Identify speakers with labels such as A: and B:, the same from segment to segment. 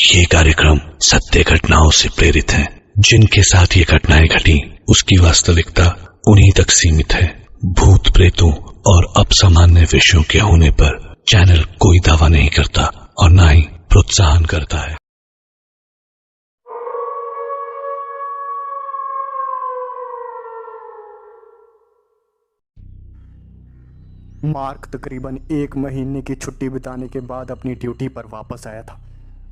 A: ये कार्यक्रम सत्य घटनाओं से प्रेरित है। जिनके साथ ये घटनाएं घटी उसकी वास्तविकता उन्हीं तक सीमित है। भूत प्रेतों और असामान्य विषयों के होने पर चैनल कोई दावा नहीं करता और न ही प्रोत्साहन करता है।
B: मार्क तकरीबन 1 महीने की छुट्टी बिताने के बाद अपनी ड्यूटी पर वापस आया था।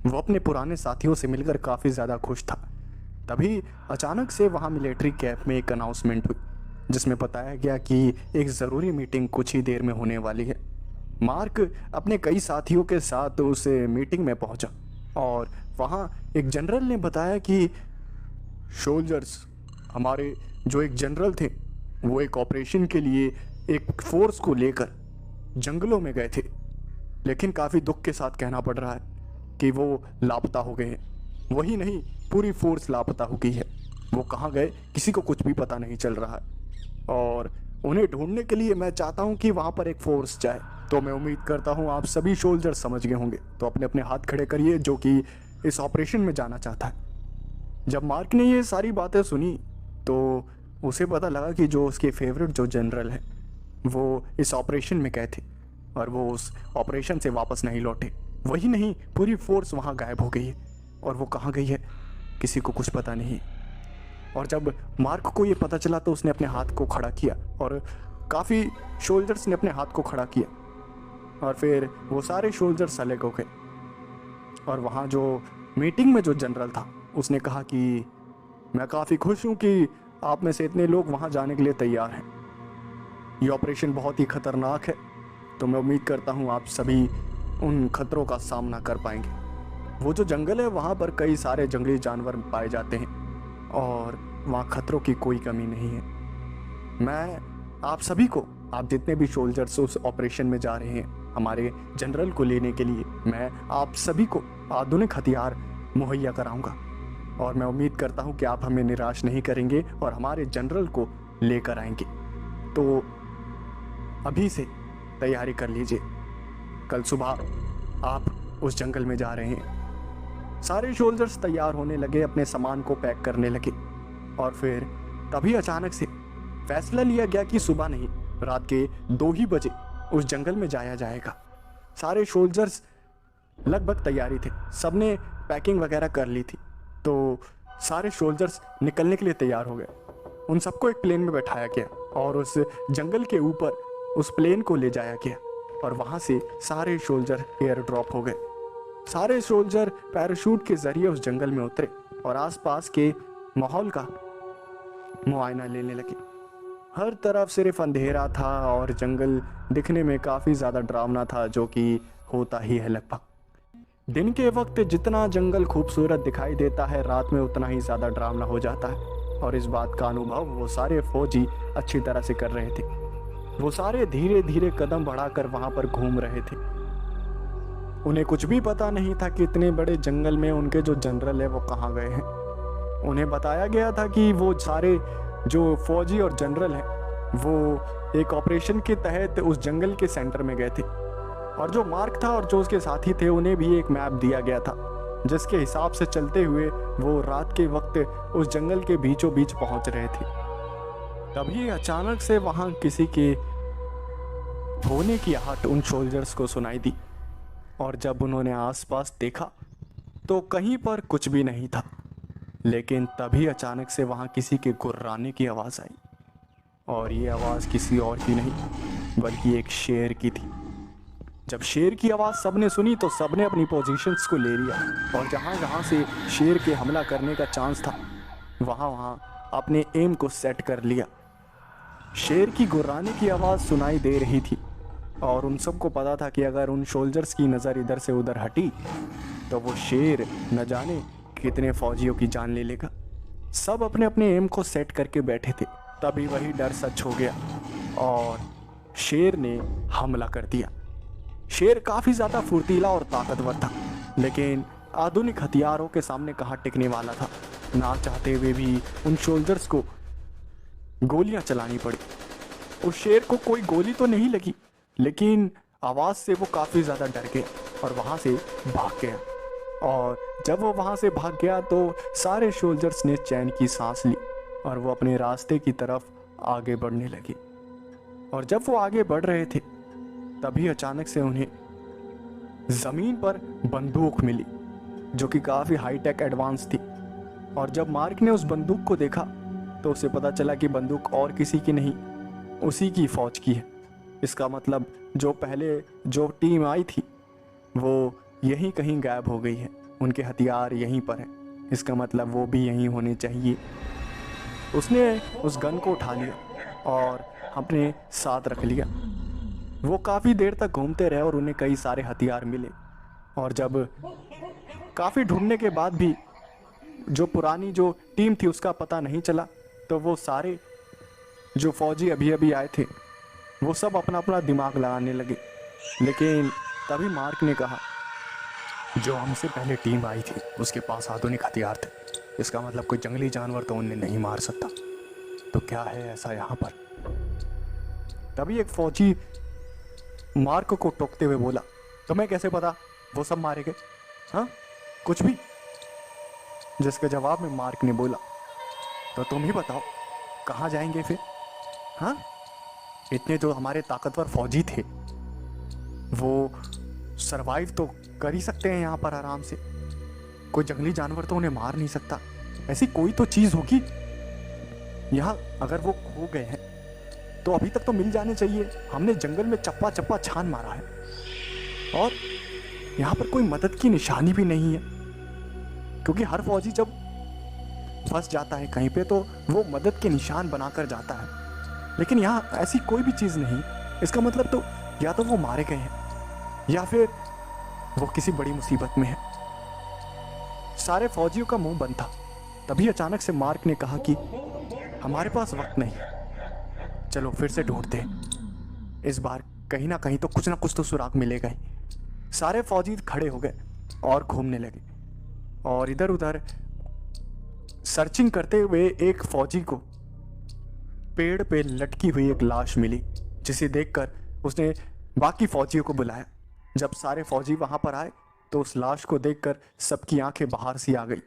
B: वो अपने पुराने साथियों से मिलकर काफ़ी ज़्यादा खुश था। तभी अचानक से वहाँ मिलिट्री कैंप में एक अनाउंसमेंट हुई जिसमें बताया गया कि एक ज़रूरी मीटिंग कुछ ही देर में होने वाली है। मार्क अपने कई साथियों के साथ उस मीटिंग में पहुंचा और वहाँ एक जनरल ने बताया कि सोल्जर्स, हमारे जो एक जनरल थे वो एक ऑपरेशन के लिए एक फोर्स को लेकर जंगलों में गए थे, लेकिन काफ़ी दुख के साथ कहना पड़ रहा है कि वो लापता हो गए हैं। वही नहीं, पूरी फोर्स लापता हो गई है। वो कहाँ गए किसी को कुछ भी पता नहीं चल रहा है और उन्हें ढूंढने के लिए मैं चाहता हूँ कि वहाँ पर एक फोर्स जाए। तो मैं उम्मीद करता हूँ आप सभी सोल्जर समझ गए होंगे, तो अपने अपने हाथ खड़े करिए जो कि इस ऑपरेशन में जाना चाहता है। जब मार्क ने ये सारी बातें सुनी तो उसे पता लगा कि जो उसके फेवरेट जो जनरल है वो इस ऑपरेशन में गए थे और वो उस ऑपरेशन से वापस नहीं लौटे। वही नहीं, पूरी फोर्स वहाँ गायब हो गई है और वो कहाँ गई है किसी को कुछ पता नहीं। और जब मार्क को ये पता चला तो उसने अपने हाथ को खड़ा किया और काफ़ी शोल्जर्स ने अपने हाथ को खड़ा किया और फिर वो सारे शोल्जर्स अलग हो गए। और वहाँ जो मीटिंग में जो जनरल था उसने कहा कि मैं काफ़ी खुश हूँ कि आप में से इतने लोग वहाँ जाने के लिए तैयार हैं। ये ऑपरेशन बहुत ही खतरनाक है, तो मैं उम्मीद करता हूँ आप सभी उन खतरों का सामना कर पाएंगे। वो जो जंगल है वहाँ पर कई सारे जंगली जानवर पाए जाते हैं और वहाँ खतरों की कोई कमी नहीं है। मैं आप सभी को, आप जितने भी सोल्जर्स उस ऑपरेशन में जा रहे हैं हमारे जनरल को लेने के लिए, मैं आप सभी को आधुनिक हथियार मुहैया कराऊंगा और मैं उम्मीद करता हूं कि आप हमें निराश नहीं करेंगे और हमारे जनरल को लेकर आएंगे। तो अभी से तैयारी कर लीजिए, कल सुबह आप उस जंगल में जा रहे हैं। सारे सोल्जर्स तैयार होने लगे, अपने सामान को पैक करने लगे और फिर तभी अचानक से फैसला लिया गया कि सुबह नहीं, रात के 2 ही बजे उस जंगल में जाया जाएगा। सारे सोल्जर्स लगभग तैयारी थे, सबने पैकिंग वगैरह कर ली थी, तो सारे सोल्जर्स निकलने के लिए तैयार हो गए। उन सबको एक प्लेन में बैठाया गया और उस जंगल के ऊपर उस प्लेन को ले जाया गया और वहाँ से सारे सोल्जर एयर ड्रॉप हो गए। सारे सोल्जर पैराशूट के जरिए उस जंगल में उतरे और आसपास के माहौल का मुआयना लेने लगे। हर तरफ सिर्फ अंधेरा था और जंगल दिखने में काफ़ी ज़्यादा डरावना था, जो कि होता ही है लगभग। दिन के वक्त जितना जंगल खूबसूरत दिखाई देता है, रात में उतना ही ज़्यादा डरावना हो जाता है और इस बात का अनुभव वो सारे फौजी अच्छी तरह से कर रहे थे। वो सारे धीरे धीरे कदम बढ़ाकर वहाँ पर घूम रहे थे। उन्हें कुछ भी पता नहीं था कि इतने बड़े जंगल में उनके जो जनरल है वो कहाँ गए हैं। उन्हें बताया गया था कि वो सारे जो फौजी और जनरल हैं वो एक ऑपरेशन के तहत उस जंगल के सेंटर में गए थे और जो मार्क था और जो उसके साथी थे उन्हें भी एक मैप दिया गया था जिसके हिसाब से चलते हुए वो रात के वक्त उस जंगल के बीचों बीच पहुंच रहे थे। तभी अचानक से वहां किसी के होने की आहट उन सोल्जर्स को सुनाई दी और जब उन्होंने आसपास देखा तो कहीं पर कुछ भी नहीं था। लेकिन तभी अचानक से वहां किसी के गुर्राने की आवाज़ आई और ये आवाज़ किसी और की नहीं बल्कि एक शेर की थी। जब शेर की आवाज़ सबने सुनी तो सबने अपनी पोजीशंस को ले लिया और जहाँ जहाँ से शेर के हमला करने का चांस था वहाँ वहाँ अपने एम को सेट कर लिया। शेर की गुर्राने की आवाज़ सुनाई दे रही थी और उन सबको पता था कि अगर उन सोल्जर्स की नज़र इधर से उधर हटी तो वो शेर न जाने कितने फौजियों की जान ले लेगा। सब अपने अपने एम को सेट करके बैठे थे। तभी वही डर सच हो गया और शेर ने हमला कर दिया। शेर काफ़ी ज़्यादा फुर्तीला और ताकतवर था, लेकिन आधुनिक हथियारों के सामने कहाँ टिकने वाला था। ना चाहते हुए भी उन सोल्जर्स को गोलियां चलानी पड़ी। उस शेर को कोई गोली तो नहीं लगी, लेकिन आवाज़ से वो काफ़ी ज़्यादा डर गया और वहाँ से भाग गया। और जब वो वहाँ से भाग गया तो सारे सोल्जर्स ने चैन की सांस ली और वो अपने रास्ते की तरफ आगे बढ़ने लगे। और जब वो आगे बढ़ रहे थे तभी अचानक से उन्हें ज़मीन पर बंदूक मिली जो कि काफ़ी हाईटेक एडवांस थी। और जब मार्क ने उस बंदूक को देखा तो उसे पता चला कि बंदूक और किसी की नहीं, उसी की फ़ौज की है। इसका मतलब जो पहले जो टीम आई थी वो यहीं कहीं गायब हो गई है, उनके हथियार यहीं पर हैं। इसका मतलब वो भी यहीं होने चाहिए। उसने उस गन को उठा लिया और अपने साथ रख लिया। वो काफ़ी देर तक घूमते रहे और उन्हें कई सारे हथियार मिले। और जब काफ़ी ढूंढने के बाद भी जो पुरानी जो टीम थी उसका पता नहीं चला तो वो सारे जो फौजी अभी अभी आए थे वो सब अपना अपना दिमाग लगाने लगे। लेकिन तभी मार्क ने कहा, जो हमसे पहले टीम आई थी उसके पास आधुनिक हथियार थे, इसका मतलब कोई जंगली जानवर तो उन्हें नहीं मार सकता। तो क्या है ऐसा यहाँ पर? तभी एक फौजी मार्क को टोकते हुए बोला, तुम्हें कैसे पता वो सब मारे गए? हाँ, कुछ भी। जिसके जवाब में मार्क ने बोला, तो तुम ही बताओ कहाँ जाएंगे फिर? हाँ, इतने जो हमारे ताकतवर फौजी थे वो सरवाइव तो कर ही सकते हैं यहाँ पर आराम से। कोई जंगली जानवर तो उन्हें मार नहीं सकता। ऐसी कोई तो चीज़ होगी यहाँ। अगर वो खो गए हैं तो अभी तक तो मिल जाने चाहिए। हमने जंगल में चप्पा चप्पा छान मारा है और यहाँ पर कोई मदद की निशानी भी नहीं है, क्योंकि हर फौजी जब फंस जाता है कहीं पे तो वो मदद के निशान बनाकर जाता है। लेकिन यहाँ ऐसी कोई भी चीज़ नहीं। इसका मतलब तो या तो वो मारे गए हैं या फिर वो किसी बड़ी मुसीबत में है। सारे फौजियों का मुंह बंद था। तभी अचानक से मार्क ने कहा कि हमारे पास वक्त नहीं, चलो फिर से ढूंढते हैं। इस बार कहीं ना कहीं तो कुछ ना कुछ तो सुराग मिलेगा ही। सारे फौजी खड़े हो गए और घूमने लगे और इधर उधर सर्चिंग करते हुए एक फौजी को पेड़ पे लटकी हुई एक लाश मिली, जिसे देखकर उसने बाकी फौजियों को बुलाया। जब सारे फौजी वहां पर आए तो उस लाश को देखकर सबकी आंखें बाहर सी आ गई,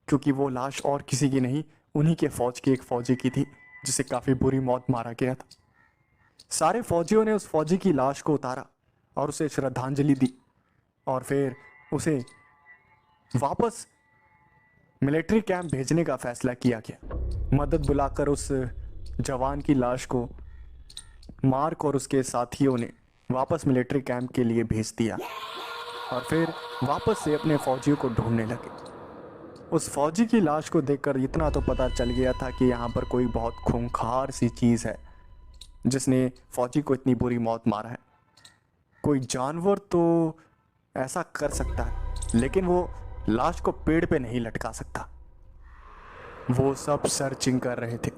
B: क्योंकि वो लाश और किसी की नहीं, उन्हीं के फौज के एक फौजी की थी जिसे काफ़ी बुरी मौत मारा गया था। सारे फौजियों ने उस फौजी की लाश को उतारा और उसे श्रद्धांजलि दी और फिर उसे वापस मिलिट्री कैंप भेजने का फैसला किया गया। मदद बुलाकर उस जवान की लाश को मार्क और उसके साथियों ने वापस मिलिट्री कैंप के लिए भेज दिया और फिर वापस से अपने फौजियों को ढूंढने लगे। उस फौजी की लाश को देखकर इतना तो पता चल गया था कि यहाँ पर कोई बहुत खूंखार सी चीज़ है जिसने फौजी को इतनी बुरी मौत मारा है। कोई जानवर तो ऐसा कर सकता है, लेकिन वो लाश को पेड़ पे नहीं लटका सकता। वो सब सर्चिंग कर रहे थे।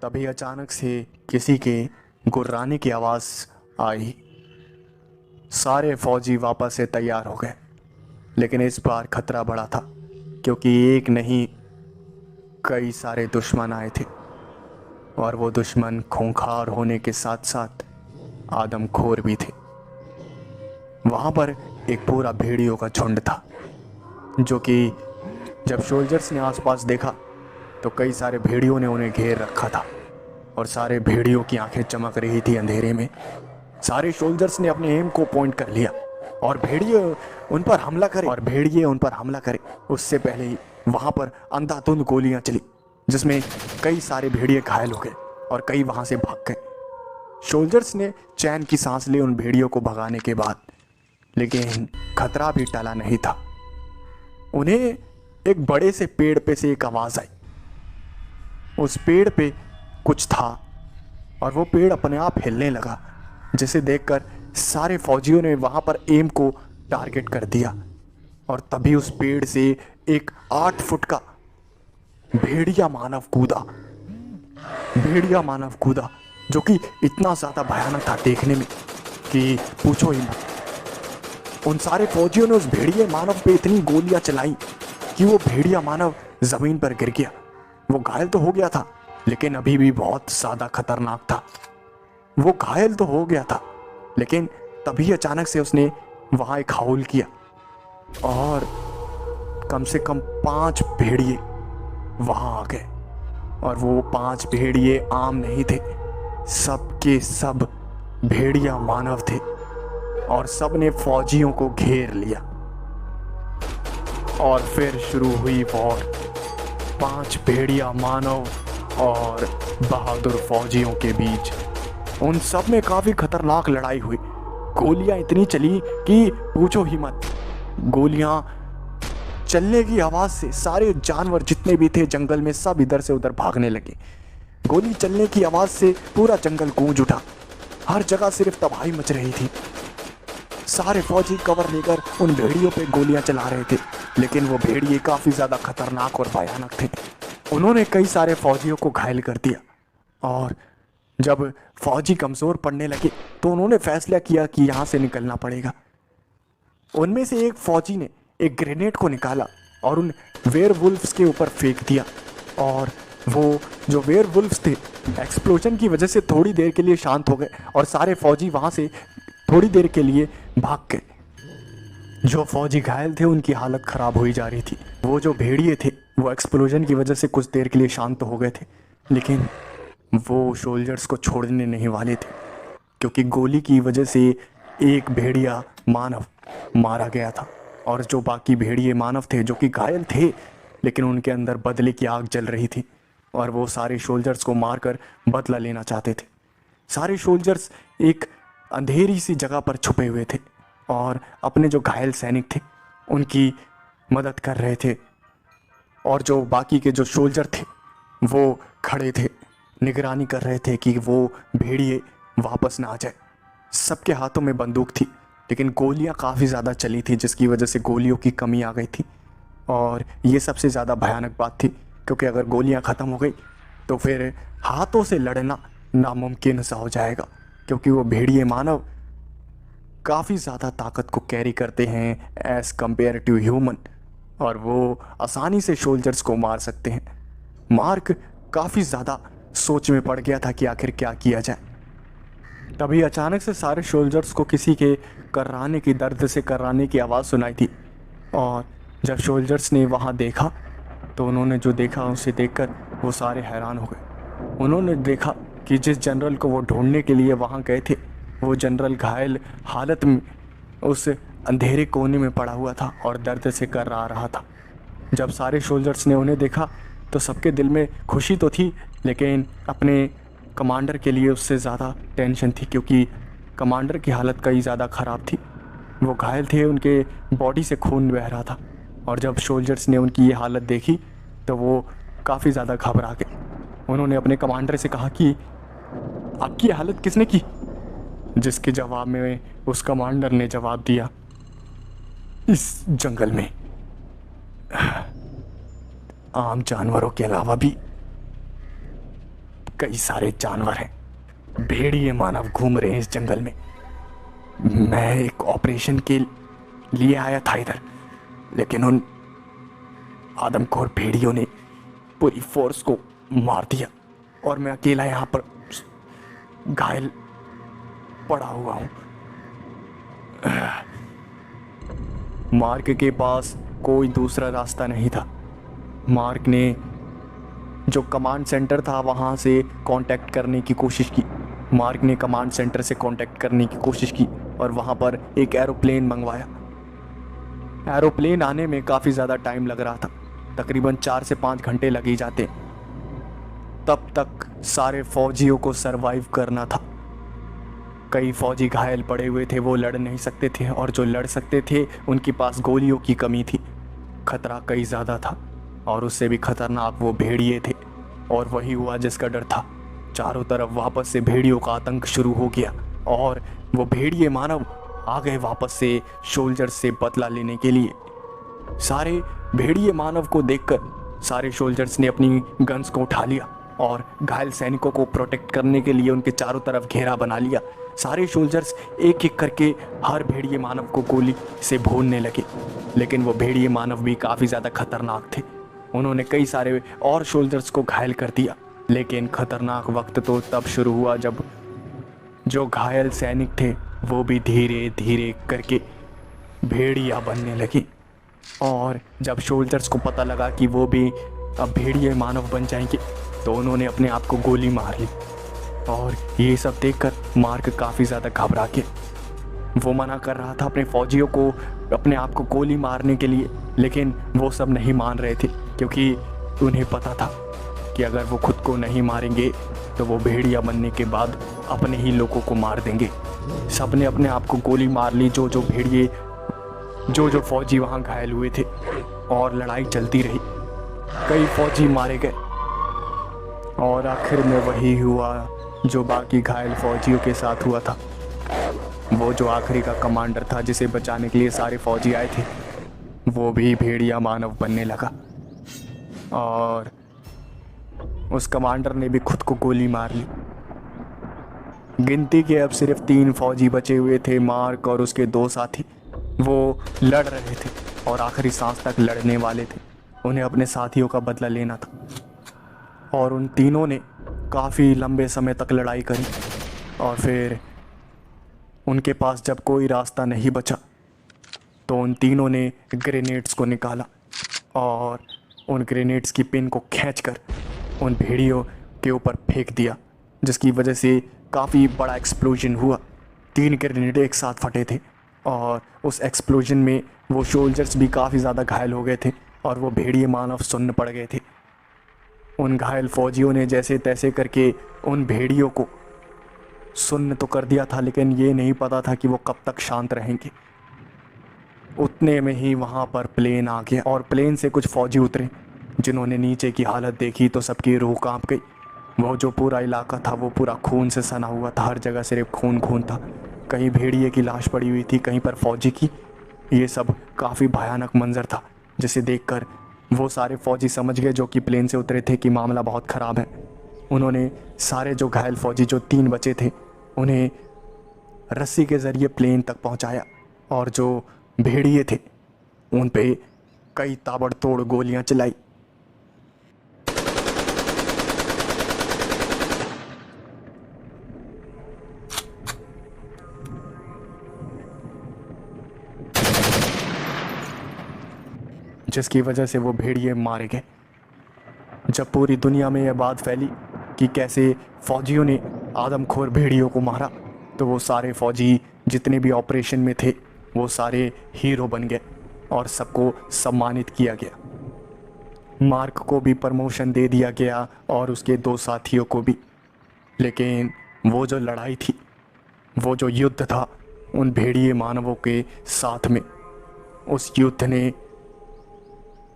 B: तभी अचानक से किसी के गुर्राने की आवाज़ आई। सारे फौजी वापस से तैयार हो गए, लेकिन इस बार खतरा बड़ा था, क्योंकि एक नहीं कई सारे दुश्मन आए थे और वो दुश्मन खूंखार होने के साथ साथ आदमखोर भी थे। वहाँ पर एक पूरा भेड़ियों का झुंड था, जो कि जब सोल्जर्स ने आसपास देखा तो कई सारे भेड़ियों ने उन्हें घेर रखा था और सारे भेड़ियों की आंखें चमक रही थी अंधेरे में। सारे सोल्जर्स ने अपने एम को पॉइंट कर लिया और भेड़िए उन पर हमला करे। उससे पहले ही वहाँ पर अंधाधुंध गोलियां चली, जिसमें कई सारे भेड़िए घायल हो गए और कई वहाँ से भाग गए। सोल्जर्स ने चैन की सांस ली उन भेड़ियों को भगाने के बाद, लेकिन खतरा भी टला नहीं था। उन्हें एक बड़े से पेड़ पे से एक आवाज़ आई। उस पेड़ पे कुछ था और वो पेड़ अपने आप हिलने लगा, जिसे देखकर सारे फौजियों ने वहाँ पर एम को टारगेट कर दिया। और तभी उस पेड़ से एक 8 फुट का भेड़िया मानव कूदा, जो कि इतना ज़्यादा भयानक था देखने में कि पूछो ही मत। उन सारे फौजियों ने उस भेड़िया मानव पे इतनी गोलियां चलाई कि वो भेड़िया मानव ज़मीन पर गिर गया। वो घायल तो हो गया था, लेकिन अभी भी बहुत ज़्यादा खतरनाक था। वो घायल तो हो गया था, लेकिन तभी अचानक से उसने वहाँ एक हाउल किया और कम से कम 5 भेड़िए वहां आ गए। और वो 5 भेड़िए आम नहीं थे, सब के सब भेड़िया मानव थे और सब ने फौजियों को घेर लिया। और फिर शुरू हुई वॉर। 5 भेड़िया मानव और बहादुर फौजियों के बीच। उन सब में काफी खतरनाक लड़ाई हुई। गोलियां इतनी चली कि पूछो ही मत। गोलियां चलने की आवाज से सारे जानवर जितने भी थे जंगल में सब इधर से उधर भागने लगे। गोली चलने की आवाज से पूरा जंगल गूंज उठा। हर जगह सिर्फ तबाही मच रही थी। सारे फौजी कवर लेकर उन भेड़ियों पे गोलियां चला रहे थे, लेकिन वो भेड़िए काफी ज्यादा खतरनाक और भयानक थे। उन्होंने कई सारे फौजियों को घायल कर दिया। और जब फौजी कमजोर पड़ने लगे तो उन्होंने फैसला किया कि यहाँ से निकलना पड़ेगा। उनमें से एक फौजी ने एक ग्रेनेड को निकाला और उन वेयरवुल्फ्स के ऊपर फेंक दिया। और वो जो वेयरवुल्फ्स थे एक्सप्लोजन की वजह से थोड़ी देर के लिए शांत हो गए और सारे फौजी वहाँ से थोड़ी देर के लिए भाग गए। जो फौजी घायल थे उनकी हालत ख़राब हुई जा रही थी। वो जो भेड़िए थे वो एक्सप्लोजन की वजह से कुछ देर के लिए शांत हो गए थे, लेकिन वो सोल्जर्स को छोड़ने नहीं वाले थे, क्योंकि गोली की वजह से एक भेड़िया मानव मारा गया था और जो बाकी भेड़िए मानव थे जो कि घायल थे, लेकिन उनके अंदर बदले की आग जल रही थी और वो सारे सोल्जर्स को मारकर बदला लेना चाहते थे। सारे सोल्जर्स एक अंधेरी सी जगह पर छुपे हुए थे और अपने जो घायल सैनिक थे उनकी मदद कर रहे थे। और जो बाकी के जो सोल्जर थे वो खड़े थे, निगरानी कर रहे थे कि वो भेड़िए वापस ना आ जाए। सबके हाथों में बंदूक थी, लेकिन गोलियां काफ़ी ज़्यादा चली थी, जिसकी वजह से गोलियों की कमी आ गई थी। और ये सबसे ज़्यादा भयानक बात थी, क्योंकि अगर गोलियां ख़त्म हो गई तो फिर हाथों से लड़ना नामुमकिन सा हो जाएगा, क्योंकि वो भेड़िए मानव काफ़ी ज़्यादा ताकत को कैरी करते हैं एज़ कम्पेयर टू ह्यूमन, और वो आसानी से सोल्जर्स को मार सकते हैं। मार्क काफ़ी ज़्यादा सोच में पड़ गया था कि आखिर क्या किया जाए। तभी अचानक से सारे सोल्जर्स को किसी के कर्राने की, दर्द से कर्राने की आवाज़ सुनाई थी। और जब सोल्जर्स ने वहाँ देखा तो उन्होंने जो देखा उसे देखकर वो सारे हैरान हो गए। उन्होंने देखा कि जिस जनरल को वो ढूंढने के लिए वहाँ गए थे वो जनरल घायल हालत में उस अंधेरे कोने में पड़ा हुआ था और दर्द से कर्रा रहा था। जब सारे सोल्जर्स ने उन्हें देखा तो सबके दिल में खुशी तो थी, लेकिन अपने कमांडर के लिए उससे ज़्यादा टेंशन थी, क्योंकि कमांडर की हालत कई ज़्यादा ख़राब थी। वो घायल थे, उनके बॉडी से खून बह रहा था। और जब सोल्जर्स ने उनकी ये हालत देखी तो वो काफ़ी ज़्यादा घबरा गए। उन्होंने अपने कमांडर से कहा कि आपकी हालत किसने की? जिसके जवाब में उस कमांडर ने जवाब दिया, इस जंगल में आम जानवरों के अलावा भी कई सारे जानवर हैं। भेड़िए मानव घूम रहे हैं इस जंगल में। मैं एक ऑपरेशन के लिए आया था इधर, लेकिन उन आदमखोर भेड़ियों ने पूरी फोर्स को मार दिया और मैं अकेला यहाँ पर घायल पड़ा हुआ हूँ। मार्क के पास कोई दूसरा रास्ता नहीं था। मार्क ने जो कमांड सेंटर था वहाँ से कांटेक्ट करने की कोशिश की। मार्क ने कमांड सेंटर से कांटेक्ट करने की कोशिश की और वहाँ पर एक एरोप्लेन मंगवाया। एरोप्लेन आने में काफ़ी ज़्यादा टाइम लग रहा था, तकरीबन 4 से 5 घंटे लग ही जाते। तब तक सारे फौजियों को सरवाइव करना था। कई फौजी घायल पड़े हुए थे, वो लड़ नहीं सकते थे, और जो लड़ सकते थे उनके पास गोलियों की कमी थी। खतरा कई ज़्यादा था और उससे भी खतरनाक वो भेड़िए थे। और वही हुआ जिसका डर था। चारों तरफ वापस से भेड़ियों का आतंक शुरू हो गया और वो भेड़िए मानव आ गए वापस से सोल्जर्स से बदला लेने के लिए। सारे भेड़िए मानव को देखकर सारे सोल्जर्स ने अपनी गन्स को उठा लिया और घायल सैनिकों को प्रोटेक्ट करने के लिए उनके चारों तरफ घेरा बना लिया। सारे सोल्जर्स एक एक करके हर भेड़िए मानव को गोली से भूनने लगे, लेकिन वो भेड़िए मानव भी काफ़ी ज़्यादा खतरनाक थे। उन्होंने कई सारे और सोल्जर्स को घायल कर दिया, लेकिन खतरनाक वक्त तो तब शुरू हुआ जब जो घायल सैनिक थे वो भी धीरे धीरे करके भेड़िया बनने लगे। और जब सोल्जर्स को पता लगा कि वो भी अब भेड़िए मानव बन जाएंगे तो उन्होंने अपने आप को गोली मार ली। और ये सब देखकर मार्क काफ़ी ज़्यादा घबरा के वो मना कर रहा था अपने फौजियों को अपने आप को गोली मारने के लिए, लेकिन वो सब नहीं मान रहे थे क्योंकि उन्हें पता था कि अगर वो खुद को नहीं मारेंगे तो वो भेड़िया बनने के बाद अपने ही लोगों को मार देंगे। सब ने अपने आप को गोली मार ली, जो फौजी वहाँ घायल हुए थे, और लड़ाई चलती रही। कई फौजी मारे गए और आखिर में वही हुआ जो बाकी घायल फौजियों के साथ हुआ था। वो जो आखिरी का कमांडर था जिसे बचाने के लिए सारे फौजी आए थे, वो भी भेड़िया मानव बनने लगा और उस कमांडर ने भी खुद को गोली मार ली। गिनती के अब सिर्फ 3 फौजी बचे हुए थे, मार्क और उसके 2 साथी। वो लड़ रहे थे और आखिरी सांस तक लड़ने वाले थे। उन्हें अपने साथियों का बदला लेना था और उन तीनों ने काफ़ी लंबे समय तक लड़ाई करी और फिर उनके पास जब कोई रास्ता नहीं बचा तो उन तीनों ने ग्रेनेड्स को निकाला और उन ग्रेनेड्स की पिन को खींचकर उन भेड़ियों के ऊपर फेंक दिया, जिसकी वजह से काफ़ी बड़ा एक्सप्लोजन हुआ। 3 ग्रेनेड एक साथ फटे थे और उस एक्सप्लोजन में वो सोल्जर्स भी काफ़ी ज़्यादा घायल हो गए थे और वो भेड़िए मानव सुन्न पड़ गए थे। उन घायल फौजियों ने जैसे तैसे करके उन भेड़ियों को सुन्न तो कर दिया था, लेकिन ये नहीं पता था कि वो कब तक शांत रहेंगे। उतने में ही वहाँ पर प्लेन आ गया और प्लेन से कुछ फौजी उतरे। जिन्होंने नीचे की हालत देखी तो सबकी रूह कांप गई। वो जो पूरा इलाका था वो पूरा खून से सना हुआ था, हर जगह सिर्फ खून खून था। कहीं भेड़िए की लाश पड़ी हुई थी, कहीं पर फौजी की। ये सब काफ़ी भयानक मंजर था जिसे देखकर वो सारे फौजी समझ गए जो कि प्लेन से उतरे थे कि मामला बहुत ख़राब है। उन्होंने सारे जो घायल फौजी जो 3 बचे थे उन्हें रस्सी के ज़रिए प्लेन तक पहुंचाया और जो भेड़िए थे उन पे कई ताबड़तोड़ गोलियां चलाई। जिसकी वजह से वो भेड़िए मारे गए। जब पूरी दुनिया में यह बात फैली कि कैसे फौजियों ने आदमखोर भेड़ियों को मारा तो वो सारे फौजी जितने भी ऑपरेशन में थे वो सारे हीरो बन गए और सबको सम्मानित किया गया। मार्क को भी प्रमोशन दे दिया गया और उसके 2 साथियों को भी। लेकिन वो जो लड़ाई थी, वो जो युद्ध था उन भेड़िए मानवों के साथ में, उस युद्ध ने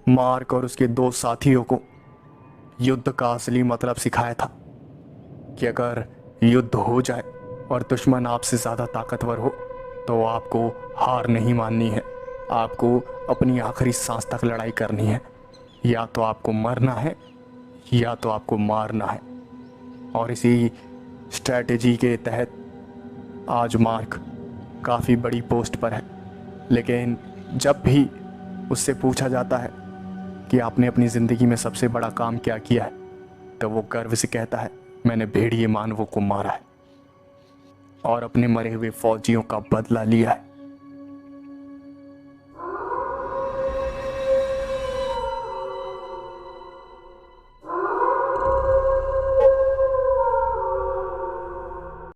B: मार्क और उसके 2 साथियों को युद्ध का असली मतलब सिखाया था कि अगर युद्ध हो जाए और दुश्मन आपसे ज़्यादा ताकतवर हो तो आपको हार नहीं माननी है। आपको अपनी आखिरी सांस तक लड़ाई करनी है। या तो आपको मरना है या तो आपको मारना है। और इसी स्ट्रैटेजी के तहत आज मार्क काफ़ी बड़ी पोस्ट पर है। लेकिन जब भी उससे पूछा जाता है कि आपने अपनी ज़िंदगी में सबसे बड़ा काम क्या किया है तो वो गर्व से कहता है, मैंने भेड़िए मानवों को मारा है और अपने मरे हुए फौजियों का बदला लिया है।